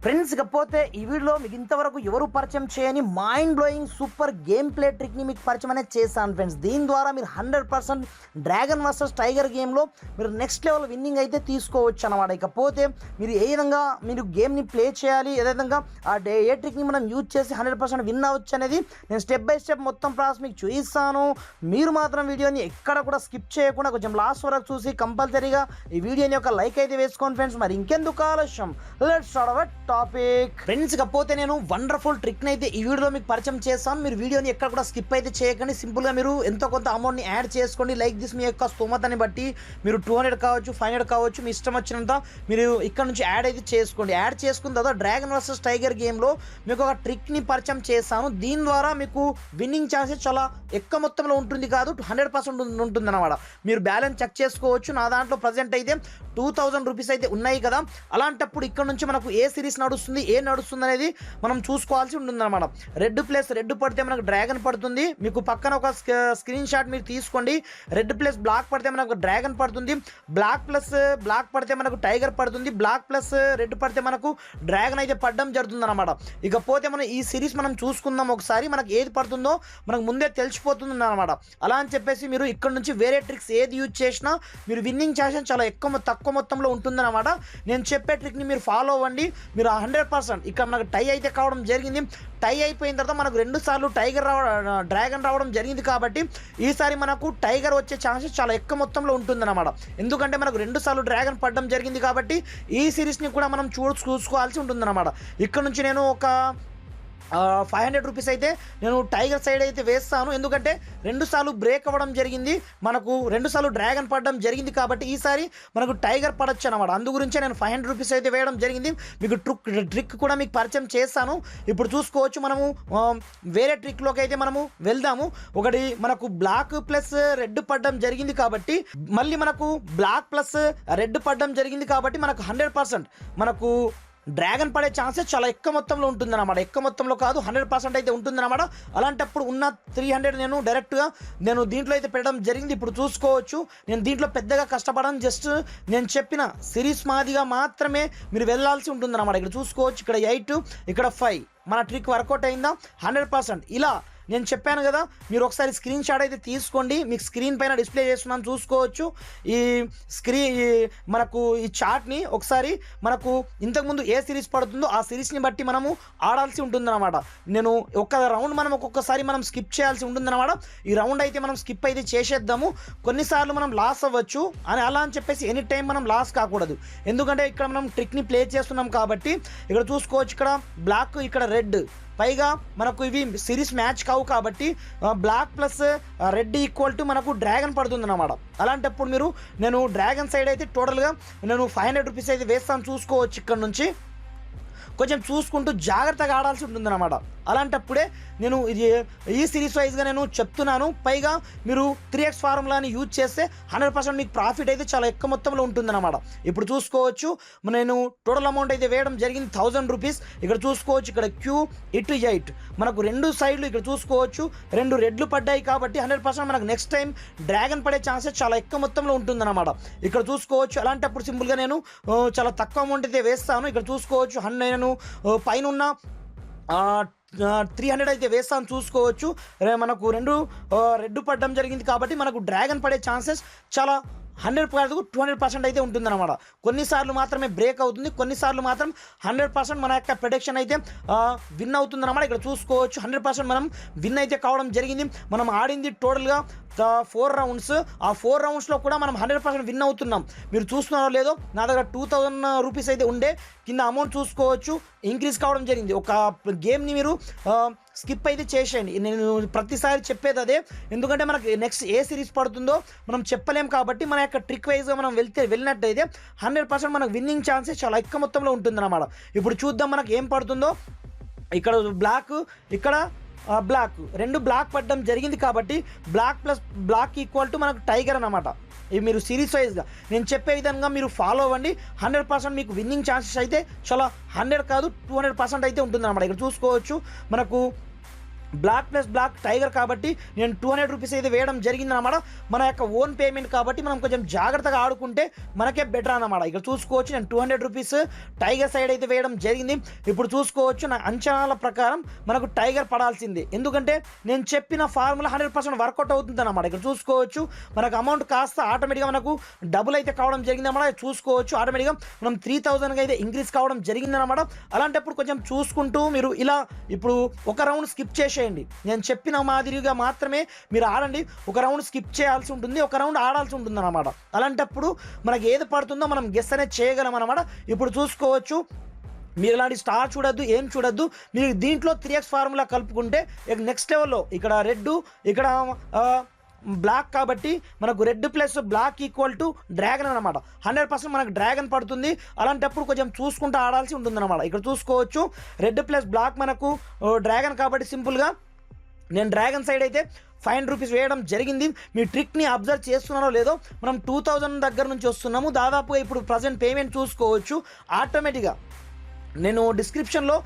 Friends ఇకపోతే ఈ వీడియోలో మీకు ఇంతవరకు ఎవరు పరిచయం చేయని mind blowing super game play ట్రిక్ని మీకు పరిచయం అనేది చేశాను ఫ్రెండ్స్. దీని ద్వారా మీరు 100% డ్రాగన్ వర్సెస్ టైగర్ గేమ్లో మీరు నెక్స్ట్ లెవెల్ విన్నింగ్ అయితే తీసుకోవచ్చు అన్నమాట. ఇకపోతే మీరు ఏ విధంగా మీరు గేమ్ని ప్లే చేయాలి, ఏ విధంగా ఏ ట్రిక్ని మనం యూజ్ చేసి 100% విన్ అవ్వచ్చు అనేది నేను స్టెప్ బై స్టెప్ మొత్తం ప్రాసెస్ మీకు చూపిస్తాను. మీరు మాత్రం వీడియోని ఎక్కడ కూడా స్కిప్ చేయకుండా కొంచెం లాస్ట్ వరకు చూసి కంపల్సరీగా ఈ వీడియోని ఒక లైక్ అయితే వేసుకోండి ఫ్రెండ్స్. మరి ఇంకెందుకు ఆలస్యం, let's start our topic. Friends ఇకపోతే నేను వండర్ఫుల్ ట్రిక్ అయితే ఈ వీడియోలో మీకు పరిచయం చేస్తాను. మీరు వీడియోని ఎక్కడ కూడా స్కిప్ అయితే చేయకండి. సింపుల్గా మీరు ఎంతో కొంత అమౌంట్ని యాడ్ చేసుకోండి. లైక్ దిస్ మీ యొక్క స్తోమతని బట్టి మీరు 200 కావచ్చు, 500 కావచ్చు, మీ ఇష్టం వచ్చినంత మీరు ఇక్కడ నుంచి యాడ్ అయితే చేసుకోండి. యాడ్ చేసుకున్న తర్వాత డ్రాగన్ వర్సెస్ టైగర్ గేమ్లో మీకు ఒక ట్రిక్ని పరిచయం చేస్తాను. దీని ద్వారా మీకు విన్నింగ్ ఛాన్సెస్ చాలా ఎక్కువ మొత్తంలో ఉంటుంది, కాదు 100% ఉంటుంది అన్నమాట. మీరు బ్యాలెన్స్ చెక్ చేసుకోవచ్చు. నా దాంట్లో ప్రజెంట్ అయితే 2000 రూపీస్ అయితే ఉన్నాయి కదా. అలాంటప్పుడు ఇక్కడ నుంచి మనకు ఏ సిరీస్ నడుస్తుంది, ఏ నడుస్తుంది అనేది మనం చూసుకోవాల్సి ఉంటుంది అనమాట. రెడ్ పడితే మనకు డ్రాగన్ పడుతుంది. మీకు పక్కన ఒక స్క్రీన్ షాట్ మీరు తీసుకోండి. రెడ్ ప్లస్ బ్లాక్ పడితే మనకు డ్రాగన్ పడుతుంది. బ్లాక్ ప్లస్ బ్లాక్ పడితే మనకు టైగర్ పడుతుంది. బ్లాక్ ప్లస్ రెడ్ పడితే మనకు డ్రాగన్ అయితే పడడం జరుగుతుంది అనమాట. ఇకపోతే మనం ఈ సిరీస్ మనం చూసుకుందాం ఒకసారి. మనకు ఏది పడుతుందో మనకు ముందే తెలిసిపోతుంది అనమాట. అలా అని చెప్పేసి మీరు ఇక్కడ నుంచి వేరే ట్రిక్స్ ఏది యూజ్ చేసినా మీరు విన్నింగ్ ఛాన్సెస్ చాలా తక్కువ మొత్తంలో ఉంటుందన్నమాట. నేను చెప్పే ట్రిక్ని మీరు ఫాలో అవ్వండి. మీరు 100% ఇక్కడ మనకు టై అయితే కావడం జరిగింది. టై అయిపోయిన తర్వాత మనకు 2 సార్లు డ్రాగన్ రావడం జరిగింది కాబట్టి ఈసారి మనకు టైగర్ వచ్చే ఛాన్సెస్ చాలా ఎక్కువ మొత్తంలో ఉంటుందన్నమాట. ఎందుకంటే మనకు 2 సార్లు డ్రాగన్ పడడం జరిగింది కాబట్టి ఈ సిరీస్ని కూడా మనం చూసుకోవాల్సి ఉంటుందన్నమాట. ఇక్కడ నుంచి నేను ఒక 500 రూపీస్ అయితే నేను టైగర్ సైడ్ అయితే వేస్తాను. ఎందుకంటే 2 సార్లు బ్రేక్ అవ్వడం జరిగింది, మనకు 2 సార్లు డ్రాగన్ పడడం జరిగింది కాబట్టి ఈసారి మనకు టైగర్ పడచ్చు అనమాట. అందు గురించే నేను 500 రూపీస్ అయితే వేయడం జరిగింది. మీకు ట్రిక్ కూడా మీకు పరిచయం చేస్తాను. ఇప్పుడు చూసుకోవచ్చు. మనము వేరే ట్రిక్లోకి అయితే మనము వెళ్దాము. ఒకటి మనకు బ్లాక్ ప్లస్ రెడ్ పడడం జరిగింది కాబట్టి మళ్ళీ మనకు బ్లాక్ ప్లస్ రెడ్ పడడం జరిగింది కాబట్టి మనకు 100% మనకు డ్రాగన్ పడే ఛాన్సెస్ చాలా ఎక్కువ మొత్తంలో ఉంటుందన్నమాట. ఎక్కువ మొత్తంలో కాదు, 100% అయితే ఉంటుందన్నమాట. అలాంటప్పుడు ఉన్న 300 నేను డైరెక్ట్గా దీంట్లో అయితే పెట్టడం జరిగింది. ఇప్పుడు చూసుకోవచ్చు. నేను దీంట్లో పెద్దగా కష్టపడను, జస్ట్ నేను చెప్పిన సిరీస్ మాదిగా మాత్రమే మీరు వెళ్ళాల్సి ఉంటుందన్నమాట. ఇక్కడ చూసుకోవచ్చు. ఇక్కడ 8, ఇక్కడ 5. మన ట్రిక్ వర్కౌట్ అయిందా? 100%. ఇలా నేను చెప్పాను కదా, మీరు ఒకసారి స్క్రీన్ షాట్ అయితే తీసుకోండి. మీకు స్క్రీన్ పైన డిస్ప్లే చేస్తున్నాను, చూసుకోవచ్చు. మనకు ఈ చార్ట్ని ఒకసారి మనకు ఇంతకుముందు ఏ సిరీస్ పడుతుందో ఆ సిరీస్ని బట్టి మనము ఆడాల్సి ఉంటుందన్నమాట. నేను ఒక్క రౌండ్ మనం ఒక్కొక్కసారి మనం స్కిప్ చేయాల్సి ఉంటుందన్నమాట. ఈ రౌండ్ అయితే మనం స్కిప్ అయితే చేసేద్దాము. కొన్నిసార్లు మనం లాస్ అవ్వచ్చు అలా అని చెప్పేసి ఎనీ టైం మనం లాస్ కాకూడదు. ఎందుకంటే ఇక్కడ మనం ట్రిక్ని ప్లే చేస్తున్నాం కాబట్టి ఇక్కడ చూసుకోవచ్చు. ఇక్కడ బ్లాక్, ఇక్కడ రెడ్, పైగా మనకు ఇవి సిరీస్ మ్యాచ్ కావు కాబట్టి black plus red equal to మనకు డ్రాగన్ పడుతుంది అన్నమాట. అలాంటప్పుడు నేను డ్రాగన్ సైడ్ అయితే టోటల్గా నేను 500 రూపీస్ అయితే వేస్తాను. చూసుకోవచ్చు. ఇక్కడ నుంచి కొంచెం చూసుకుంటూ జాగ్రత్తగా ఆడాల్సి ఉంటుందన్నమాట. అలాంటప్పుడే నేను ఈ సిరీస్ వైజ్గా నేను చెప్తున్నాను. పైగా మీరు 3x ఫార్ములాని యూజ్ చేస్తే 100% మీకు ప్రాఫిట్ అయితే చాలా ఎక్కువ మొత్తంలో ఉంటుందన్నమాట. ఇప్పుడు చూసుకోవచ్చు. నేను టోటల్ అమౌంట్ అయితే వేయడం జరిగింది 1000 రూపీస్. ఇక్కడ చూసుకోవచ్చు. ఇక్కడ Q, ఇటు 8. మనకు 2 సైడ్లు ఇక్కడ చూసుకోవచ్చు 2 రెడ్లు పడ్డాయి కాబట్టి 100% మనకు నెక్స్ట్ టైం డ్రాగన్ పడే ఛాన్సెస్ చాలా ఎక్కువ మొత్తంలో ఉంటుందన్నమాట. ఇక్కడ చూసుకోవచ్చు. అలాంటప్పుడు సింపుల్గా నేను చాలా తక్కువ అమౌంట్ అయితే వేస్తాను. ఇక్కడ చూసుకోవచ్చు. నేను పైన ఉన్న 300 అయితే వేస్తాను. చూసుకోవచ్చు. మనకు 2 రెడ్ పడడం జరిగింది కాబట్టి మనకు డ్రాగన్ పడే ఛాన్సెస్ చాలా 100 కాదు 200% అయితే ఉంటుందన్నమాట. కొన్నిసార్లు మాత్రమే బ్రేక్ అవుతుంది, కొన్నిసార్లు మాత్రం 100% మన యొక్క ప్రెడిక్షన్ అయితే విన్ అవుతుందన్నమాట. ఇక్కడ చూసుకోవచ్చు. 100% మనం విన్ అయితే కావడం జరిగింది. మనం ఆడింది టోటల్గా 4 రౌండ్స్. ఆ 4 రౌండ్స్లో కూడా మనం 100% విన్ అవుతున్నాం. మీరు చూస్తున్నారో లేదో, నా దగ్గర 2000 రూపీస్ అయితే ఉండే. కింద అమౌంట్ చూసుకోవచ్చు, ఇంక్రీజ్ కావడం జరిగింది. ఒక గేమ్ని మీరు స్కిప్ అయితే చేసేయండి. నేను ప్రతిసారి చెప్పేది అదే. ఎందుకంటే మనకి నెక్స్ట్ ఏ సిరీస్ పడుతుందో మనం చెప్పలేం కాబట్టి మన యొక్క ట్రిక్ వైజ్గా మనం వెళ్ళినట్టయితే 100% మనకు విన్నింగ్ ఛాన్సెస్ చాలా ఎక్కువ మొత్తంలో ఉంటుందన్నమాట. ఇప్పుడు చూద్దాం మనకు ఏం పడుతుందో. ఇక్కడ బ్లాక్, ఇక్కడ బ్లాక్, 2 బ్లాక్ పడడం జరిగింది కాబట్టి black plus black equal to మనకు టైగర్ అన్నమాట. ఇవి మీరు సిరీస్ వైజ్గా నేను చెప్పే విధంగా మీరు ఫాలో అవ్వండి. 100% మీకు విన్నింగ్ ఛాన్సెస్ అయితే చాలా 100 కాదు 200% అయితే ఉంటుందన్నమాట. ఇక్కడ చూసుకోవచ్చు. మనకు బ్లాక్ ప్లస్ బ్లాక్ టైగర్ కాబట్టి నేను 200 రూపీస్ అయితే వేయడం జరిగిందన్నమాట. మన యొక్క ఓన్ పేమెంట్ కాబట్టి మనం కొంచెం జాగ్రత్తగా ఆడుకుంటే మనకే బెటర్ అన్నమాట. ఇక్కడ చూసుకోవచ్చు నేను 200 రూపీస్ టైగర్ సైడ్ అయితే వేయడం జరిగింది. ఇప్పుడు చూసుకోవచ్చు నా అంచనాల ప్రకారం మనకు టైగర్ పడాల్సిందే, ఎందుకంటే నేను చెప్పిన ఫార్ములా 100% వర్కౌట్ అవుతుంది అన్నమాట. ఇక్కడ చూసుకోవచ్చు మనకు అమౌంట్ కాస్త ఆటోమేటిక్గా మనకు డబుల్ అయితే కావడం జరిగిందన్నమాట. చూసుకోవచ్చు ఆటోమేటిక్గా మనం 3000కి అయితే ఇంక్రీజ్ కావడం జరిగిందన్నమాట. అలాంటప్పుడు కొంచెం చూసుకుంటూ మీరు ఇలా ఇప్పుడు ఒక రౌండ్ స్కిప్ చేసేయండి. నేను చెప్పిన మాదిరిగా మాత్రమే మీరు ఆడండి. ఒక రౌండ్ స్కిప్ చేయాల్సి ఉంటుంది, ఒక రౌండ్ ఆడాల్సి ఉంటుంది అన్నమాట. అలాంటప్పుడు మనకి ఏది పడుతుందో మనం గెస్ అనేది చేయగలం అన్నమాట. ఇప్పుడు చూసుకోవచ్చు మీరు ఇలాంటి స్టార్ చూడొద్దు, ఏం చూడొద్దు. మీరు దీంట్లో 3x ఫార్ములా కలుపుకుంటే నెక్స్ట్ లెవెల్లో ఇక్కడ రెడ్, ఇక్కడ బ్లాక్ కాబట్టి మనకు red plus black equal to dragon అనమాట. 100% మనకు డ్రాగన్ పడుతుంది. అలాంటప్పుడు కొంచెం చూసుకుంటూ ఆడాల్సి ఉంటుంది అనమాట. ఇక్కడ చూసుకోవచ్చు రెడ్ ప్లస్ బ్లాక్ మనకు డ్రాగన్ కాబట్టి సింపుల్గా నేను డ్రాగన్ సైడ్ అయితే 500 రూపీస్ వేయడం జరిగింది. మీ ట్రిక్ని అబ్జర్వ్ చేస్తున్నారో లేదో, మనం 2000 దగ్గర నుంచి వస్తున్నాము. దాదాపుగా ఇప్పుడు ప్రజెంట్ పేమెంట్ చూసుకోవచ్చు ఆటోమేటిక్గా నేను డిస్క్రిప్షన్లో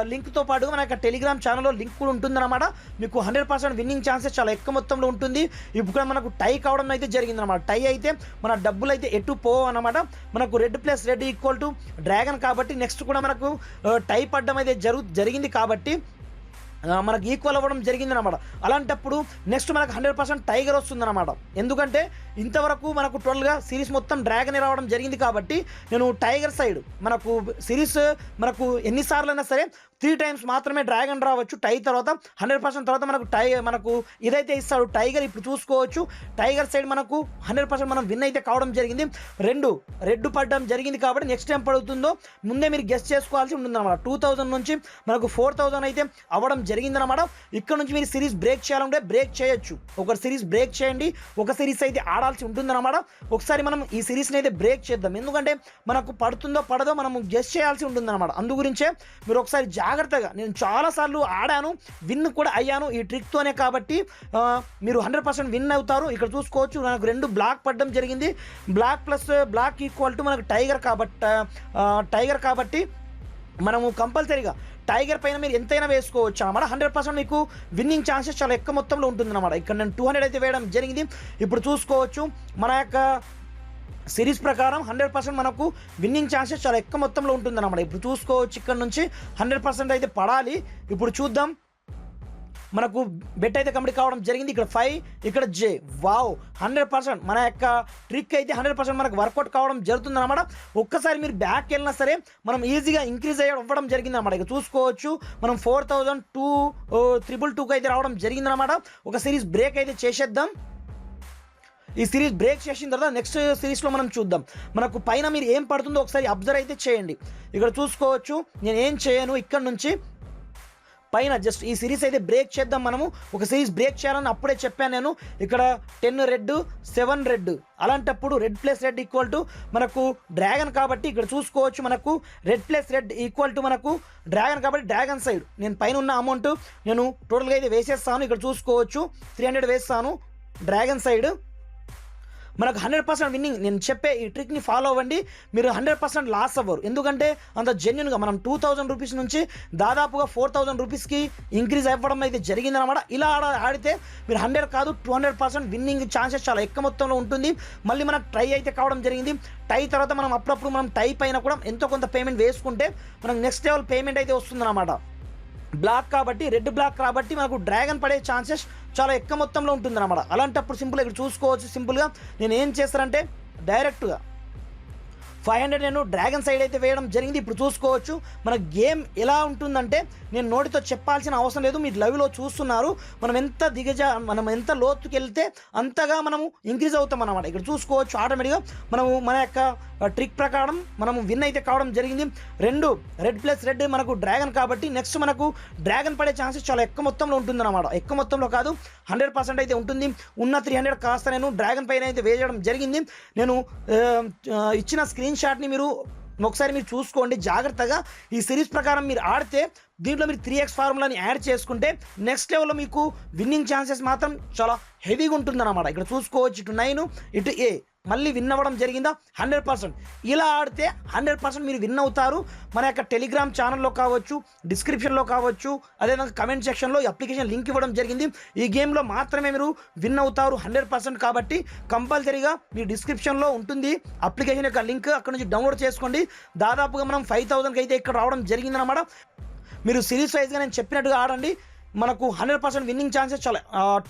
లింక్తో పాటుగా మన యొక్క టెలిగ్రామ్ ఛానల్లో లింక్ కూడా ఉంటుందన్నమాట. మీకు 100% విన్నింగ్ ఛాన్సెస్ చాలా ఎక్కువ మొత్తంలో ఉంటుంది. ఇప్పుడు మనకు టై కావడం అయితే జరిగిందన్నమాట. టై అయితే మన డబ్బులు అయితే ఎటు పోవు అన్నమాట. మనకు red plus red equal to dragon కాబట్టి నెక్స్ట్ కూడా మనకు టై పడడం అయితే జరిగింది కాబట్టి మనకు ఈక్వల్ అవ్వడం జరిగిందనమాట. అలాంటప్పుడు నెక్స్ట్ మనకు 100% టైగర్ వస్తుందన్నమాట. ఎందుకంటే ఇంతవరకు మనకు టోటల్గా సిరీస్ మొత్తం డ్రాగన్ రావడం జరిగింది కాబట్టి నేను టైగర్ సైడ్ మనకు సిరీస్ మనకు ఎన్నిసార్లు అయినా సరే 3 టైమ్స్ మాత్రమే డ్రాగన్ రావచ్చు. టై తర్వాత 100% తర్వాత మనకు ఇదైతే ఇస్తాడు టైగర్. ఇప్పుడు చూసుకోవచ్చు టైగర్ సైడ్ మనకు 100% మనం విన్ అయితే కావడం జరిగింది. రెడ్ పడడం జరిగింది కాబట్టి నెక్స్ట్ టైం పడుతుందో ముందే మీరు గెస్ చేసుకోవాల్సి ఉంటుందన్నమాట. 2000 నుంచి మనకు 4000 అయితే అవ్వడం జరిగిందన్నమాట. ఇక్కడ నుంచి మీరు సిరీస్ బ్రేక్ చేయాలంటే బ్రేక్ చేయొచ్చు. ఒక సిరీస్ బ్రేక్ చేయండి, ఒక సిరీస్ అయితే ఆడాల్సి ఉంటుందన్నమాట. ఒకసారి మనం ఈ సిరీస్ని అయితే బ్రేక్ చేద్దాం, ఎందుకంటే మనకు పడుతుందో పడదో మనం గెస్ చేయాల్సి ఉంటుందన్నమాట. అందు గురించే మీరు ఒకసారి జాగ్రత్తగా, నేను చాలాసార్లు ఆడాను, విన్ కూడా అయ్యాను ఈ ట్రిక్తోనే కాబట్టి మీరు 100% విన్ అవుతారు. ఇక్కడ చూసుకోవచ్చు నాకు 2 బ్లాక్ పడడం జరిగింది. Black plus black equal to మనకు టైగర్ కాబట్టి మనము కంపల్సరీగా టైగర్ పైన మీరు ఎంతైనా వేసుకోవచ్చు అన్నమాట. 100% మీకు విన్నింగ్ ఛాన్సెస్ చాలా ఎక్కువ మొత్తంలో ఉంటుందన్నమాట. ఇక్కడ నేను 200 అయితే వేయడం జరిగింది. ఇప్పుడు చూసుకోవచ్చు మన యొక్క సిరీస్ ప్రకారం 100% మనకు విన్నింగ్ ఛాన్సెస్ చాలా ఎక్కువ మొత్తంలో ఉంటుందన్నమాట. ఇప్పుడు చూసుకోవచ్చు ఇక్కడ నుంచి 100% అయితే పడాలి. ఇప్పుడు చూద్దాం. మనకు బెట్ అయితే కంప్లీట్ కావడం జరిగింది. ఇక్కడ 5, ఇక్కడ జే. వావ్, 100% మన యొక్క ట్రిక్ అయితే 100% మనకు వర్కౌట్ కావడం జరుగుతుందన్నమాట. ఒక్కసారి మీరు బ్యాక్ వెళ్ళినా సరే మనం ఈజీగా ఇంక్రీజ్ అవ్వడం జరిగిందన్నమాట. ఇక చూసుకోవచ్చు మనం 4222 అయితే రావడం జరిగిందన్నమాట. ఒక సిరీస్ బ్రేక్ అయితే చేసేద్దాం. ఈ సిరీస్ బ్రేక్ చేసిన తర్వాత నెక్స్ట్ సిరీస్లో మనం చూద్దాం. మనకు పైన మీరు ఏం పడుతుందో ఒకసారి అబ్జర్వ్ అయితే చేయండి. ఇక్కడ చూసుకోవచ్చు నేను ఏం చేయను, ఇక్కడ నుంచి పైన జస్ట్ ఈ సిరీస్ అయితే బ్రేక్ చేద్దాం. మనము ఒక సిరీస్ బ్రేక్ చేయాలని అప్పుడే చెప్పాను నేను. ఇక్కడ 10 రెడ్ 7 రెడ్, అలాంటప్పుడు red plus red equal to మనకు డ్రాగన్ కాబట్టి ఇక్కడ చూసుకోవచ్చు మనకు red plus red equal to మనకు డ్రాగన్ కాబట్టి డ్రాగన్ సైడ్ నేను పైన ఉన్న అమౌంట్ నేను టోటల్గా అయితే వేసేస్తాను. ఇక్కడ చూసుకోవచ్చు 300 వేస్తాను డ్రాగన్ సైడ్. మనకు 100% విన్నింగ్. నేను చెప్పే ఈ ట్రిక్ని ఫాలో అవ్వండి, మీరు 100% లాస్ అవ్వరు. ఎందుకంటే అంత జెన్యున్గా మనం 2000 రూపీస్ నుంచి దాదాపుగా 4000 రూపీస్కి ఇంక్రీజ్ అవ్వడం అయితే జరిగిందనమాట. ఇలా ఆడితే మీరు 100 కాదు 200% విన్నింగ్ ఛాన్సెస్ చాలా ఎక్కువ మొత్తంలో ఉంటుంది. మళ్ళీ మనకు ట్రై అయితే కావడం జరిగింది. టై తర్వాత మనం అప్పుడప్పుడు మనం టై పైన కూడా ఎంతో కొంత పేమెంట్ వేసుకుంటే మనకు నెక్స్ట్ లెవెల్ పేమెంట్ అయితే వస్తుందన్నమాట. బ్లాక్ కాబట్టి రెడ్ బ్లాక్ కాబట్టి మనకు డ్రాగన్ పడే ఛాన్సెస్ చాలా ఎక్కువ మొత్తంలో ఉంటుందన్నమాట. అలాంటప్పుడు సింపుల్గా ఇక్కడ చూసుకోవచ్చు. సింపుల్గా నేను ఏం చేస్తానంటే డైరెక్ట్గా 500 నేను డ్రాగన్ సైడ్ అయితే వేయడం జరిగింది. ఇప్పుడు చూసుకోవచ్చు మన గేమ్ ఎలా ఉంటుందంటే నేను నోటితో చెప్పాల్సిన అవసరం లేదు, మీరు లైవ్లో చూస్తున్నారు. మనం ఎంత లోతుకి వెళ్తే అంతగా మనము ఇంక్రీజ్ అవుతాం అన్నమాట. ఇక్కడ చూసుకోవచ్చు ఆటోమేటిక్గా మనము మన యొక్క ట్రిక్ ప్రకారం మనము విన్ అయితే కావడం జరిగింది. 2 రెడ్ ప్లస్ రెడ్ మనకు డ్రాగన్ కాబట్టి నెక్స్ట్ మనకు డ్రాగన్ పడే ఛాన్సెస్ చాలా ఎక్కువ మొత్తంలో ఉంటుందన్నమాట. ఎక్కువ మొత్తంలో కాదు 100% అయితే ఉంటుంది. ఉన్న 300 కాస్త నేను డ్రాగన్ పైన అయితే వేయడం జరిగింది. నేను ఇచ్చిన స్క్రీన్ షాట్ని మీరు ఒకసారి చూసుకోండి జాగ్రత్తగా. ఈ సిరీస్ ప్రకారం మీరు ఆడితే దీంట్లో మీరు 3x ఫార్ములాని యాడ్ చేసుకుంటే నెక్స్ట్ లెవెల్లో మీకు విన్నింగ్ ఛాన్సెస్ మాత్రం చాలా హెవీగా ఉంటుందన్నమాట. ఇక్కడ చూసుకోవచ్చు ఇటు 9 ఇటు A మళ్ళీ విన్ అవ్వడం జరిగిందా 100%. ఇలా ఆడితే 100% మీరు విన్ అవుతారు. మన యొక్క టెలిగ్రామ్ ఛానల్లో కావచ్చు, డిస్క్రిప్షన్లో కావచ్చు, అదేవిధంగా కమెంట్ సెక్షన్లో అప్లికేషన్ లింక్ ఇవ్వడం జరిగింది. ఈ గేమ్లో మాత్రమే మీరు విన్ అవుతారు 100%. కాబట్టి కంపల్సరీగా మీ డిస్క్రిప్షన్లో ఉంటుంది అప్లికేషన్ యొక్క లింక్, అక్కడ నుంచి డౌన్లోడ్ చేసుకోండి. దాదాపుగా మనం 5,000కి అయితే ఇక్కడ రావడం జరిగిందన్నమాట. మీరు సిరీస్ వైజ్గా నేను చెప్పినట్టుగా ఆడండి, మనకు 100% విన్నింగ్ ఛాన్సెస్ చాలా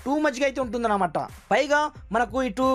టూ మచ్గా అయితే ఉంటుందన్నమాట. పైగా మనకు ఇటు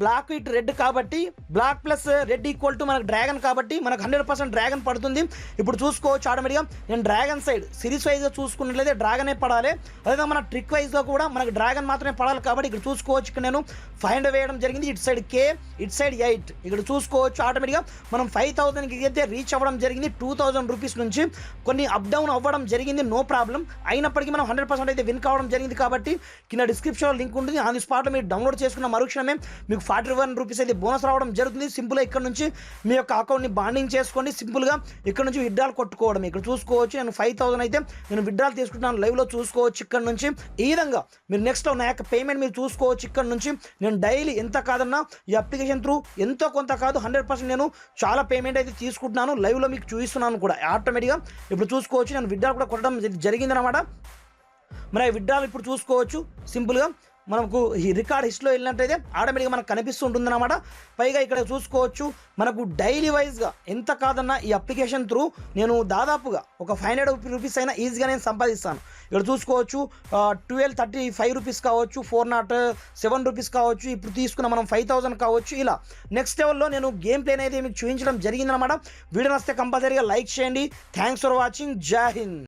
బ్లాక్ ఇటు రెడ్ కాబట్టి, black plus red equal to మనకు డ్రాగన్ కాబట్టి మనకు 100% డ్రాగన్ పడుతుంది. ఇప్పుడు చూసుకోవచ్చు ఆటోమేటిక్గా నేను డ్రాగన్ సైడ్ సిరీస్ వైజ్గా చూసుకున్నట్లయితే డ్రాగనే పడాలి. అదేవిధంగా మన ట్రిక్ వైజ్గా కూడా మనకు డ్రాగన్ మాత్రమే పడాలి. కాబట్టి ఇక్కడ చూసుకోవచ్చు, ఇక్కడ నేను 500 వేయడం జరిగింది. ఇటు సైడ్ K, ఇటు సైడ్ 8. ఇక్కడ చూసుకోవచ్చు ఆటోమేటిక్గా మనం 5,000కి అయితే రీచ్ అవ్వడం జరిగింది. 2,000 రూపీస్ నుంచి కొన్ని అప్ డౌన్ అవ్వడం జరిగింది, నో ప్రాబ్లం. అయినప్పటికీ మనం 100% అయితే విన్ కావడం జరిగింది. కాబట్టి కింద డిస్క్రిప్షన్లో లింక్ ఉంటుంది, ఆన్ ది స్పాట్లో మీరు డౌన్లోడ్ చేసుకున్న మరుక్షణమే మీకు 41 రూపీస్ అయితే బోనస్ రావడం జరుగుతుంది. సింపుల్గా ఇక్కడ నుంచి మీ యొక్క అకౌంట్ని బాండింగ్ చేసుకోండి, సింపుల్గా ఇక్కడ నుంచి విత్డ్రాల్ కొట్టుకోవడం. ఇక్కడ చూసుకోవచ్చు నేను 5,000 అయితే నేను విత్డ్రాల్ తీసుకుంటున్నాను, లైవ్లో చూసుకోవచ్చు. ఇక్కడ నుంచి ఈ విధంగా మీరు నెక్స్ట్ నా యొక్క పేమెంట్ మీరు చూసుకోవచ్చు. ఇక్కడ నుంచి నేను డైలీ ఎంత కాదన్నా ఈ అప్లికేషన్ త్రూ ఎంతో కొంత కాదు 100% నేను చాలా పేమెంట్ అయితే తీసుకుంటున్నాను, లైవ్లో మీకు చూపిస్తున్నాను కూడా ఆటోమేటిక్గా. ఇప్పుడు చూసుకోవచ్చు నేను విత్డ్రాల్ కూడా కొట్టడం జరిగిందనమాట. మన విత్డ్రాల్ ఇప్పుడు చూసుకోవచ్చు సింపుల్గా మనకు ఈ రికార్డ్ హిస్టరీలో వెళ్ళినట్టయితే ఆటోమేటిక్గా మనకు కనిపిస్తూ ఉంటుందన్నమాట. పైగా ఇక్కడ చూసుకోవచ్చు మనకు డైలీ వైజ్గా ఎంత కాదన్నా ఈ అప్లికేషన్ త్రూ నేను దాదాపుగా ఒక 500 రూపీస్ అయినా ఈజీగా నేను సంపాదిస్తాను. ఇక్కడ చూసుకోవచ్చు 1235 రూపీస్ కావచ్చు, 407 రూపీస్ కావచ్చు, ఇప్పుడు తీసుకున్న మనం 5,000 కావచ్చు. ఇలా నెక్స్ట్ లెవెల్లో నేను గేమ్ ప్లేని అయితే మీకు చూపించడం జరిగిందన్నమాట. వీడియో నచ్చితే కంపల్సరీగా లైక్ చేయండి. Thanks for watching. జై హింద్.